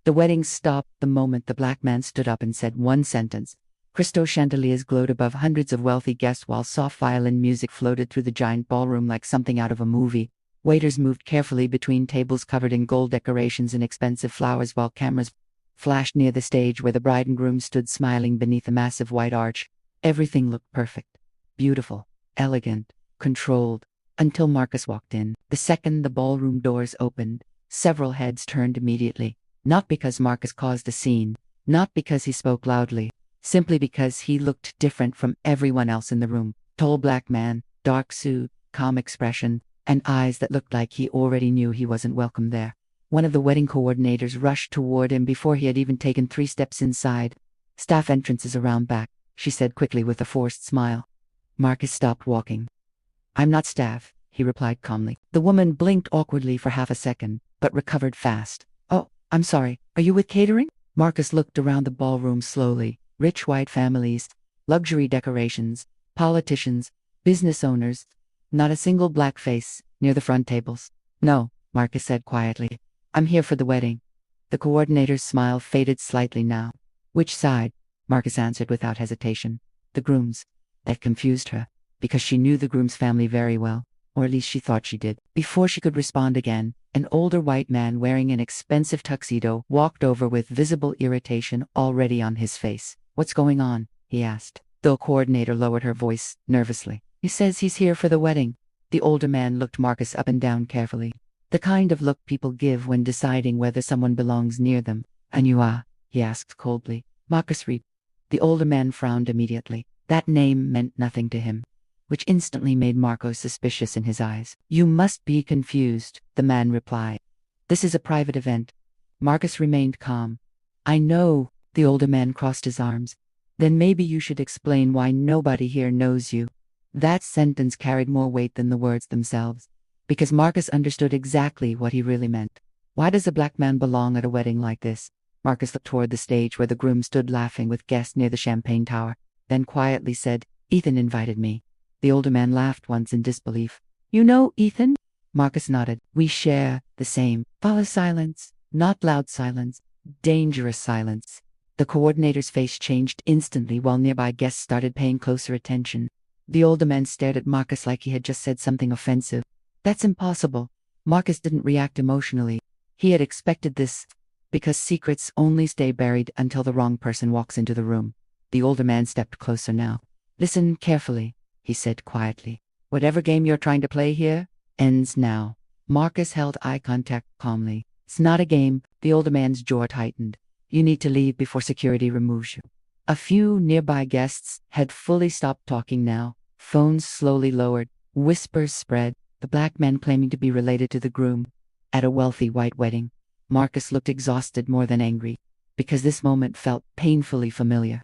The wedding stopped the moment the black man stood up and said one sentence. Crystal chandeliers glowed above hundreds of wealthy guests while soft violin music floated through the giant ballroom like something out of a movie. Waiters moved carefully between tables covered in gold decorations and expensive flowers while cameras flashed near the stage where the bride and groom stood smiling beneath a massive white arch. Everything looked perfect, beautiful, elegant, controlled, until Marcus walked in. The second the ballroom doors opened, several heads turned immediately. Not because Marcus caused a scene, not because he spoke loudly, simply because he looked different from everyone else in the room. Tall black man, dark suit, calm expression, and eyes that looked like he already knew he wasn't welcome there. One of the wedding coordinators rushed toward him before he had even taken 3 steps inside. Staff entrances around back, she said quickly with a forced smile. Marcus stopped walking. I'm not staff, he replied calmly. The woman blinked awkwardly for half a second, but recovered fast. Oh, I'm sorry, are you with catering? Marcus looked around the ballroom slowly. Rich white families, luxury decorations, politicians, business owners, not a single black face near the front tables. No, Marcus said quietly. I'm here for the wedding. The coordinator's smile faded slightly now. Which side? Marcus answered without hesitation. The groom's. That confused her, because she knew the groom's family very well, or at least she thought she did. Before she could respond again, an older white man wearing an expensive tuxedo walked over with visible irritation already on his face. What's going on? He asked. The coordinator lowered her voice nervously. He says he's here for the wedding. The older man looked Marcus up and down carefully. The kind of look people give when deciding whether someone belongs near them. And you are? He asked coldly. Marcus Reed. The older man frowned immediately. That name meant nothing to him, which instantly made Marco suspicious in his eyes. You must be confused, the man replied. This is a private event. Marcus remained calm. I know, the older man crossed his arms. Then maybe you should explain why nobody here knows you. That sentence carried more weight than the words themselves, because Marcus understood exactly what he really meant. Why does a black man belong at a wedding like this? Marcus looked toward the stage where the groom stood laughing with guests near the champagne tower, then quietly said, Ethan invited me. The older man laughed once in disbelief. You know Ethan? Marcus nodded. We share the same. Follow silence, not loud silence, dangerous silence. The coordinator's face changed instantly while nearby guests started paying closer attention. The older man stared at Marcus like he had just said something offensive. That's impossible. Marcus didn't react emotionally. He had expected this, because secrets only stay buried until the wrong person walks into the room. The older man stepped closer now. Listen carefully, he said quietly. Whatever game you're trying to play here ends now. Marcus held eye contact calmly. It's not a game. The older man's jaw tightened. You need to leave before security removes you. A few nearby guests had fully stopped talking now. Phones slowly lowered. Whispers spread. The black man claiming to be related to the groom at a wealthy white wedding. Marcus looked exhausted more than angry, because this moment felt painfully familiar.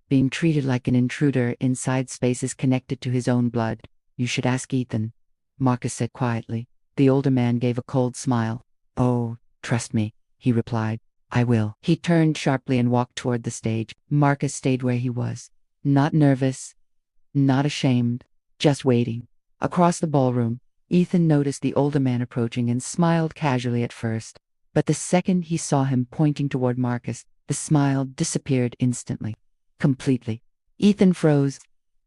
Being treated like an intruder inside spaces connected to his own blood. You should ask Ethan, Marcus said quietly. The older man gave a cold smile. Oh, trust me, he replied. I will. He turned sharply and walked toward the stage. Marcus stayed where he was. Not nervous, not ashamed, just waiting. Across the ballroom, Ethan noticed the older man approaching and smiled casually at first. But the second he saw him pointing toward Marcus, the smile disappeared instantly. Completely. Ethan froze,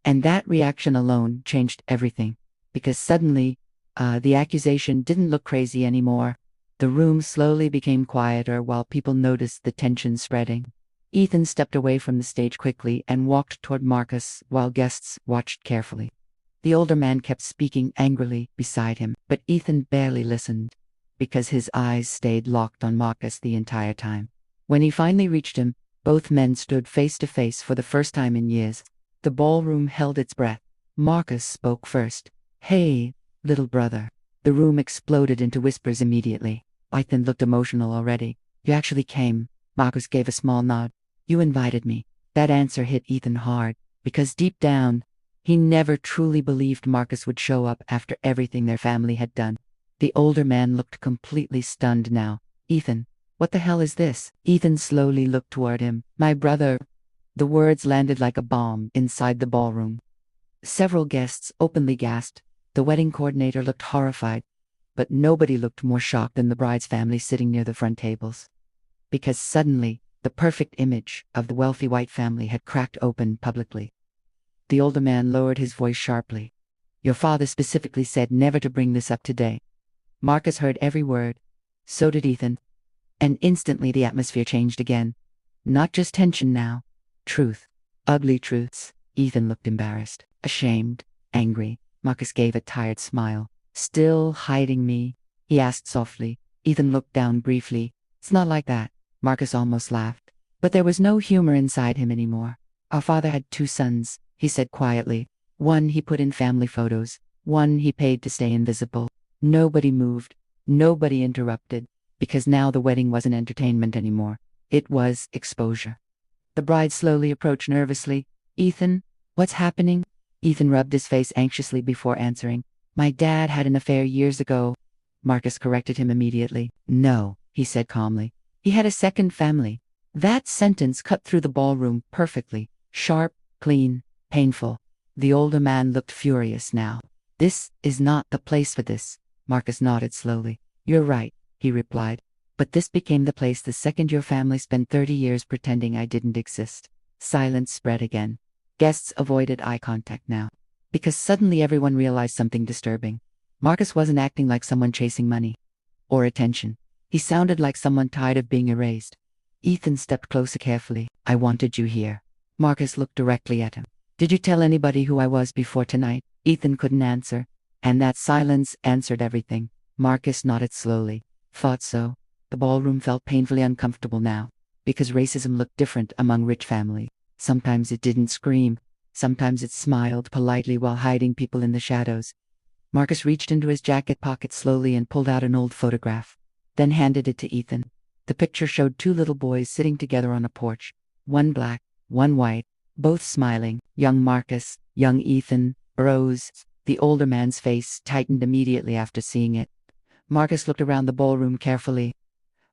and that reaction alone changed everything, because suddenly, the accusation didn't look crazy anymore. The room slowly became quieter while people noticed the tension spreading. Ethan stepped away from the stage quickly and walked toward Marcus while guests watched carefully. The older man kept speaking angrily beside him, but Ethan barely listened, because his eyes stayed locked on Marcus the entire time. When he finally reached him, both men stood face to face for the first time in years. The ballroom held its breath. Marcus spoke first. Hey, little brother. The room exploded into whispers immediately. Ethan looked emotional already. You actually came. Marcus gave a small nod. You invited me. That answer hit Ethan hard, because deep down, he never truly believed Marcus would show up after everything their family had done. The older man looked completely stunned now. Ethan, what the hell is this? Ethan slowly looked toward him. My brother. The words landed like a bomb inside the ballroom. Several guests openly gasped. The wedding coordinator looked horrified, but nobody looked more shocked than the bride's family sitting near the front tables. because suddenly, the perfect image of the wealthy white family had cracked open publicly. The older man lowered his voice sharply. Your father specifically said never to bring this up today. Marcus heard every word. So did Ethan. And instantly the atmosphere changed again. Not just tension now. Truth. Ugly truths. Ethan looked embarrassed, ashamed, angry. Marcus gave a tired smile. Still hiding me? He asked softly. Ethan looked down briefly. It's not like that. Marcus almost laughed. But there was no humor inside him anymore. Our father had 2 sons, he said quietly. One he put in family photos. One he paid to stay invisible. Nobody moved. Nobody interrupted. Because now the wedding wasn't entertainment anymore. It was exposure. The bride slowly approached nervously. Ethan, what's happening? Ethan rubbed his face anxiously before answering. My dad had an affair years ago. Marcus corrected him immediately. No, he said calmly. He had a second family. That sentence cut through the ballroom perfectly. Sharp, clean, painful. The older man looked furious now. This is not the place for this. Marcus nodded slowly. You're right, he replied. But this became the place the second your family spent 30 years pretending I didn't exist. Silence spread again. Guests avoided eye contact now. Because suddenly everyone realized something disturbing. Marcus wasn't acting like someone chasing money. Or attention. He sounded like someone tired of being erased. Ethan stepped closer carefully. I wanted you here. Marcus looked directly at him. Did you tell anybody who I was before tonight? Ethan couldn't answer. And that silence answered everything. Marcus nodded slowly. Thought so. The ballroom felt painfully uncomfortable now. Because racism looked different among rich families. Sometimes it didn't scream. Sometimes it smiled politely while hiding people in the shadows. Marcus reached into his jacket pocket slowly and pulled out an old photograph. Then handed it to Ethan. The picture showed 2 little boys sitting together on a porch. One black, one white, both smiling. Young Marcus, young Ethan, Rose. The older man's face tightened immediately after seeing it. Marcus looked around the ballroom carefully.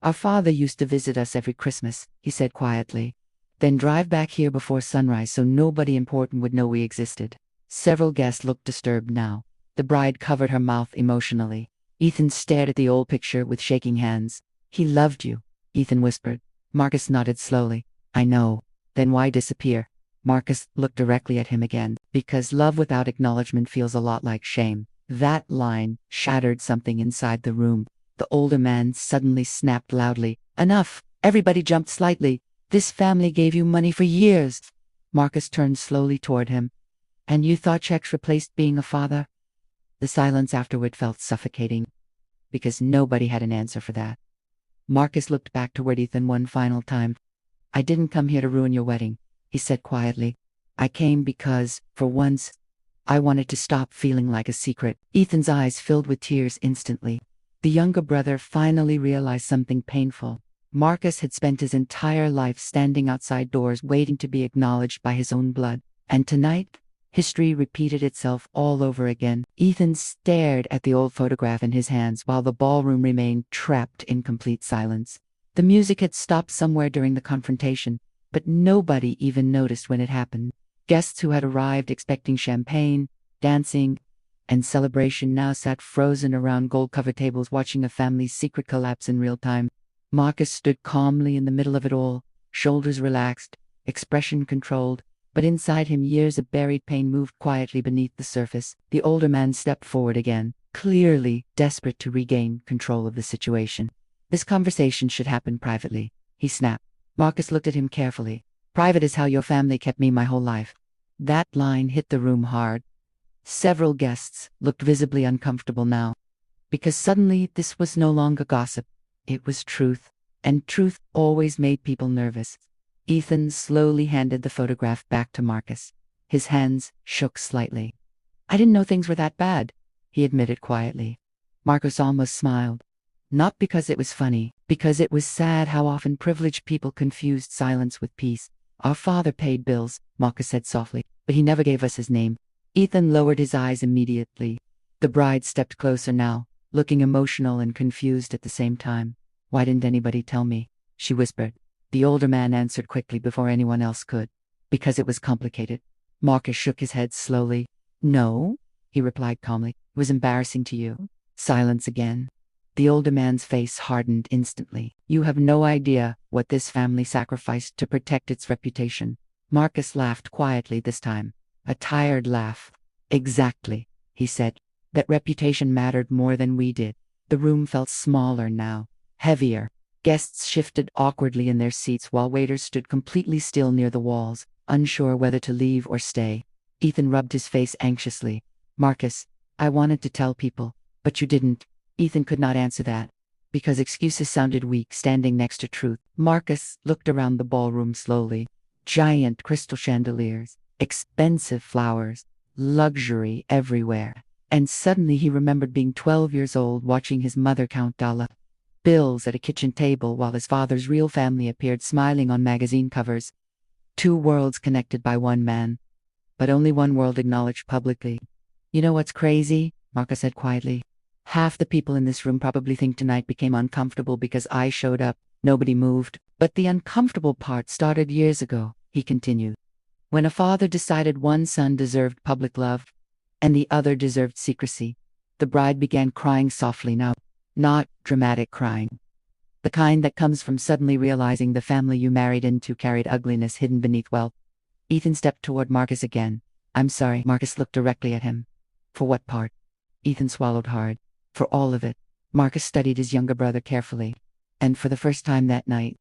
Our father used to visit us every Christmas, he said quietly. Then drive back here before sunrise so nobody important would know we existed. Several guests looked disturbed now. The bride covered her mouth emotionally. Ethan stared at the old picture with shaking hands. He loved you, Ethan whispered. Marcus nodded slowly. I know. Then why disappear? Marcus looked directly at him again. Because love without acknowledgement feels a lot like shame. That line shattered something inside the room. The older man suddenly snapped loudly. Enough! Everybody jumped slightly. This family gave you money for years. Marcus turned slowly toward him. And you thought checks replaced being a father? The silence afterward felt suffocating. Because nobody had an answer for that. Marcus looked back toward Ethan one final time. I didn't come here to ruin your wedding, he said quietly. I came because, for once, I wanted to stop feeling like a secret. Ethan's eyes filled with tears instantly. The younger brother finally realized something painful. Marcus had spent his entire life standing outside doors waiting to be acknowledged by his own blood. And tonight, history repeated itself all over again. Ethan stared at the old photograph in his hands while the ballroom remained trapped in complete silence. The music had stopped somewhere during the confrontation, but nobody even noticed when it happened. Guests who had arrived expecting champagne, dancing, and celebration now sat frozen around gold-covered tables watching a family's secret collapse in real time. Marcus stood calmly in the middle of it all, shoulders relaxed, expression controlled, but inside him years of buried pain moved quietly beneath the surface. The older man stepped forward again, clearly desperate to regain control of the situation. This conversation should happen privately, he snapped. Marcus looked at him carefully. Private is how your family kept me my whole life. That line hit the room hard. Several guests looked visibly uncomfortable now. Because suddenly this was no longer gossip. It was truth, and truth always made people nervous. Ethan slowly handed the photograph back to Marcus. His hands shook slightly. I didn't know things were that bad, he admitted quietly. Marcus almost smiled. Not because it was funny, because it was sad how often privileged people confused silence with peace. Our father paid bills, Marcus said softly, but he never gave us his name. Ethan lowered his eyes immediately. The bride stepped closer now, looking emotional and confused at the same time. Why didn't anybody tell me? She whispered. The older man answered quickly before anyone else could. Because it was complicated. Marcus shook his head slowly. No, he replied calmly. It was embarrassing to you. Silence again. The older man's face hardened instantly. You have no idea what this family sacrificed to protect its reputation. Marcus laughed quietly this time. A tired laugh. Exactly, he said. That reputation mattered more than we did. The room felt smaller now, heavier. Guests shifted awkwardly in their seats while waiters stood completely still near the walls, unsure whether to leave or stay. Ethan rubbed his face anxiously. Marcus, I wanted to tell people, but you didn't. Ethan could not answer that, because excuses sounded weak standing next to truth. Marcus looked around the ballroom slowly. Giant crystal chandeliers, expensive flowers, luxury everywhere. And suddenly he remembered being 12 years old watching his mother count dollar bills at a kitchen table while his father's real family appeared smiling on magazine covers. Two worlds connected by one man, but only one world acknowledged publicly. You know what's crazy? Marcus said quietly. Half the people in this room probably think tonight became uncomfortable because I showed up. Nobody moved. But the uncomfortable part started years ago, he continued. When a father decided one son deserved public love and the other deserved secrecy, the bride began crying softly now. Not dramatic crying. The kind that comes from suddenly realizing the family you married into carried ugliness hidden beneath wealth. Ethan stepped toward Marcus again. I'm sorry. Marcus looked directly at him. For what part? Ethan swallowed hard. For all of it. Marcus studied his younger brother carefully. And for the first time that night,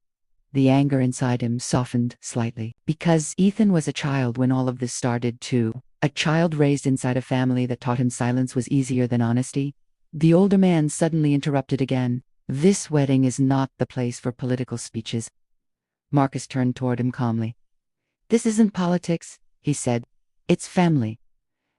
the anger inside him softened slightly. Because Ethan was a child when all of this started too. A child raised inside a family that taught him silence was easier than honesty. The older man suddenly interrupted again. This wedding is not the place for political speeches. Marcus turned toward him calmly. This isn't politics, he said. It's family.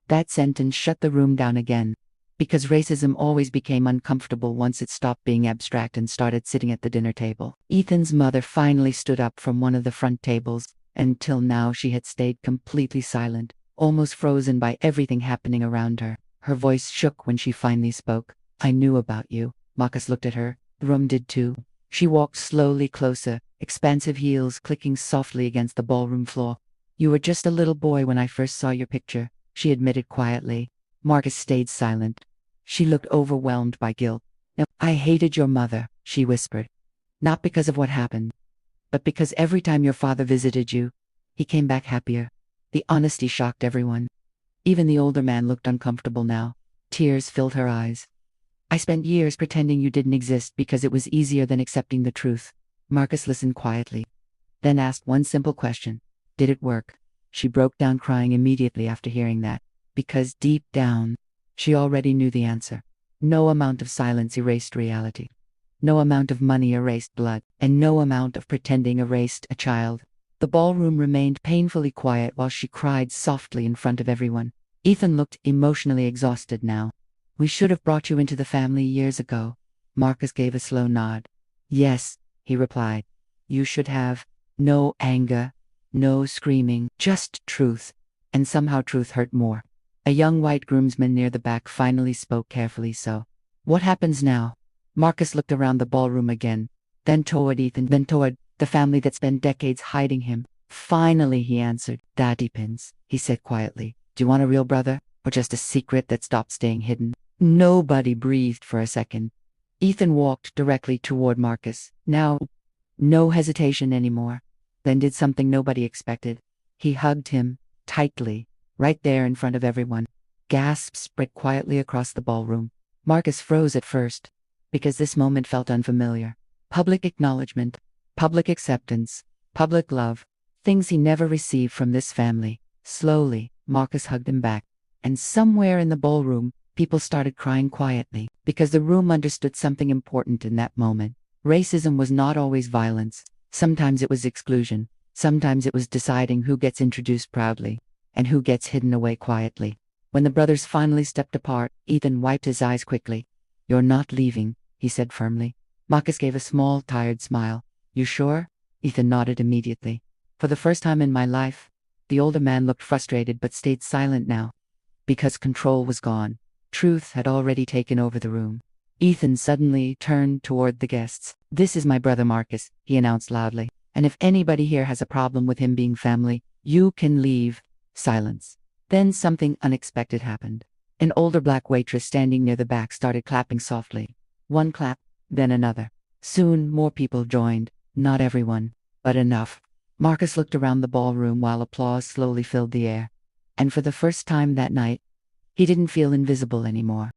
That sentence shut the room down again. Because racism always became uncomfortable once it stopped being abstract and started sitting at the dinner table. Ethan's mother finally stood up from one of the front tables. Until now she had stayed completely silent, almost frozen by everything happening around her. Her voice shook when she finally spoke. I knew about you. Marcus looked at her. The room did too. She walked slowly closer, expansive heels clicking softly against the ballroom floor. You were just a little boy when I first saw your picture, she admitted quietly. Marcus stayed silent. She looked overwhelmed by guilt. Now, I hated your mother, she whispered. Not because of what happened, but because every time your father visited you, he came back happier. The honesty shocked everyone. Even the older man looked uncomfortable now. Tears filled her eyes. I spent years pretending you didn't exist because it was easier than accepting the truth. Marcus listened quietly, then asked one simple question. Did it work? She broke down crying immediately after hearing that, because deep down, she already knew the answer. No amount of silence erased reality. No amount of money erased blood, and no amount of pretending erased a child. The ballroom remained painfully quiet while she cried softly in front of everyone. Ethan looked emotionally exhausted now. We should have brought you into the family years ago. Marcus gave a slow nod. Yes, he replied. You should have. No anger, no screaming, just truth. And somehow truth hurt more. A young white groomsman near the back finally spoke carefully so. What happens now? Marcus looked around the ballroom again, then toward Ethan, then toward the family that spent decades hiding him. Finally, he answered. That depends, he said quietly. Do you want a real brother, or just a secret that stopped staying hidden? Nobody breathed for a second. Ethan walked directly toward Marcus. Now, no hesitation anymore. Then did something nobody expected. He hugged him, tightly, right there in front of everyone. Gasps spread quietly across the ballroom. Marcus froze at first, because this moment felt unfamiliar. Public acknowledgement, public acceptance, public love, things he never received from this family. Slowly, Marcus hugged him back. And somewhere in the ballroom, people started crying quietly, because the room understood something important in that moment. Racism was not always violence. Sometimes it was exclusion. Sometimes it was deciding who gets introduced proudly, and who gets hidden away quietly. When the brothers finally stepped apart, Ethan wiped his eyes quickly. You're not leaving, he said firmly. Marcus gave a small, tired smile. You sure? Ethan nodded immediately. For the first time in my life, the older man looked frustrated but stayed silent now. Because control was gone. Truth had already taken over the room. Ethan suddenly turned toward the guests. This is my brother Marcus, he announced loudly. And if anybody here has a problem with him being family, you can leave. Silence. Then something unexpected happened. An older black waitress standing near the back started clapping softly. One clap, then another. Soon, more people joined. Not everyone, but enough. Marcus looked around the ballroom while applause slowly filled the air. And for the first time that night, he didn't feel invisible anymore.